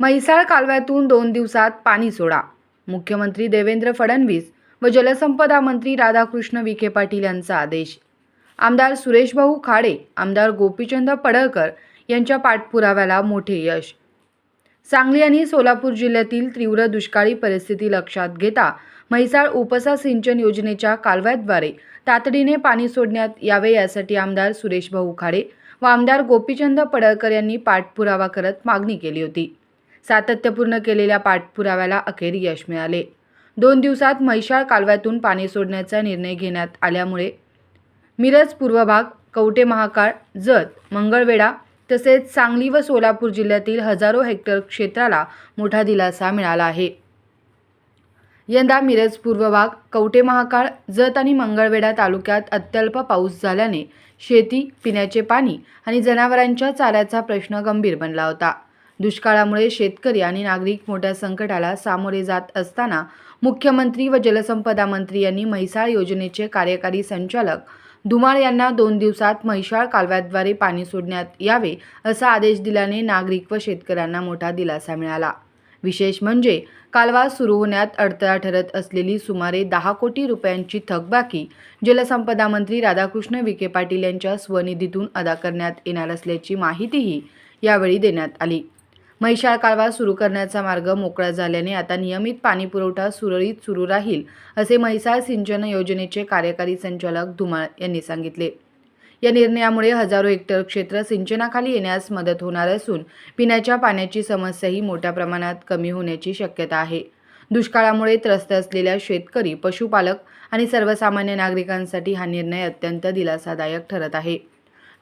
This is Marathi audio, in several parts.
म्हैसाळ कालव्यातून 2 दिवसात पाणी सोडा. मुख्यमंत्री देवेंद्र फडणवीस व जलसंपदा मंत्री राधाकृष्ण विखे पाटील यांचा आदेश. आमदार सुरेशभाऊ खाडे, आमदार गोपीचंद पडळकर यांच्या पाठपुराव्याला मोठे यश. सांगली आणि सोलापूर जिल्ह्यातील तीव्र दुष्काळी परिस्थिती लक्षात घेता म्हैसाळ उपसा सिंचन योजनेच्या कालव्याद्वारे तातडीने पाणी सोडण्यात यावे यासाठी आमदार सुरेशभाऊ खाडे व आमदार गोपीचंद पडळकर यांनी पाठपुरावा करत मागणी केली होती. सातत्यपूर्ण केलेल्या पाठपुराव्याला अखेर यश मिळाले. 2 दिवसात म्हैसाळ कालव्यातून पाणी सोडण्याचा निर्णय घेण्यात आल्यामुळे मिरज पूर्व भाग, कवठे महांकाळ, जत, मंगळवेढा तसेच सांगली व सोलापूर जिल्ह्यातील हजारो हेक्टर क्षेत्राला मोठा दिलासा मिळाला आहे. यंदा मिरज पूर्व भाग, कवठे महांकाळ, जत आणि मंगळवेढा तालुक्यात अत्यल्प पाऊस झाल्याने शेती, पिण्याचे पाणी आणि जनावरांच्या चाऱ्याचा प्रश्न गंभीर बनला होता. दुष्काळामुळे शेतकरी आणि नागरिक मोठ्या संकटाला सामोरे जात असताना मुख्यमंत्री व जलसंपदा मंत्री यांनी म्हैसाळ योजनेचे कार्यकारी संचालक धुमाळ यांना 2 दिवसात म्हैसाळ कालव्याद्वारे पाणी सोडण्यात यावे असा आदेश दिल्याने नागरिक व शेतकऱ्यांना मोठा दिलासा मिळाला. विशेष म्हणजे कालवा सुरू होण्यात अडथळा ठरत असलेली सुमारे 10 कोटी रुपयांची थकबाकी जलसंपदा मंत्री राधाकृष्ण विखे पाटील यांच्या स्वनिधीतून अदा करण्यात येणार असल्याची माहितीही यावेळी देण्यात आली. म्हैसाळ कालवा सुरू करण्याचा मार्ग मोकळा झाल्याने आता नियमित पाणीपुरवठा सुरळीत सुरू राहील असे म्हैसाळ सिंचन योजनेचे कार्यकारी संचालक धुमाळ यांनी सांगितले. या निर्णयामुळे हजारो हेक्टर क्षेत्र सिंचनाखाली येण्यास मदत होणार असून पिण्याच्या पाण्याची समस्याही मोठ्या प्रमाणात कमी होण्याची शक्यता आहे. दुष्काळामुळे त्रस्त असलेल्या शेतकरी, पशुपालक आणि सर्वसामान्य नागरिकांसाठी हा निर्णय अत्यंत दिलासादायक ठरत आहे.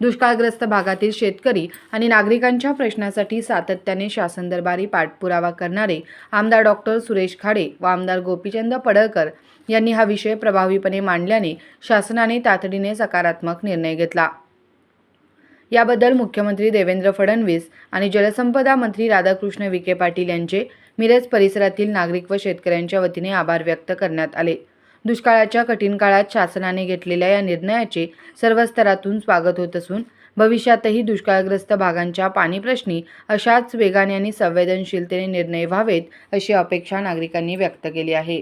दुष्काळग्रस्त भागातील शेतकरी आणि नागरिकांच्या प्रश्नासाठी सातत्याने शासन दरबारी पाठपुरावा करणारे आमदार डॉक्टर सुरेश खाडे व आमदार गोपीचंद पडळकर यांनी हा विषय प्रभावीपणे मांडल्याने शासनाने तातडीने सकारात्मक निर्णय घेतला. याबद्दल मुख्यमंत्री देवेंद्र फडणवीस आणि जलसंपदा मंत्री राधाकृष्ण विखे पाटील यांचे मिरज परिसरातील नागरिक व शेतकऱ्यांच्या वतीने आभार व्यक्त करण्यात आले. दुष्काळाच्या कठीण काळात शासनाने घेतलेल्या या निर्णयाचे सर्व स्तरातून स्वागत होत असून भविष्यातही दुष्काळग्रस्त भागांच्या पाणी प्रश्नी अशाच वेगाने आणि संवेदनशीलतेने निर्णय व्हावेत अशी अपेक्षा नागरिकांनी व्यक्त केली आहे.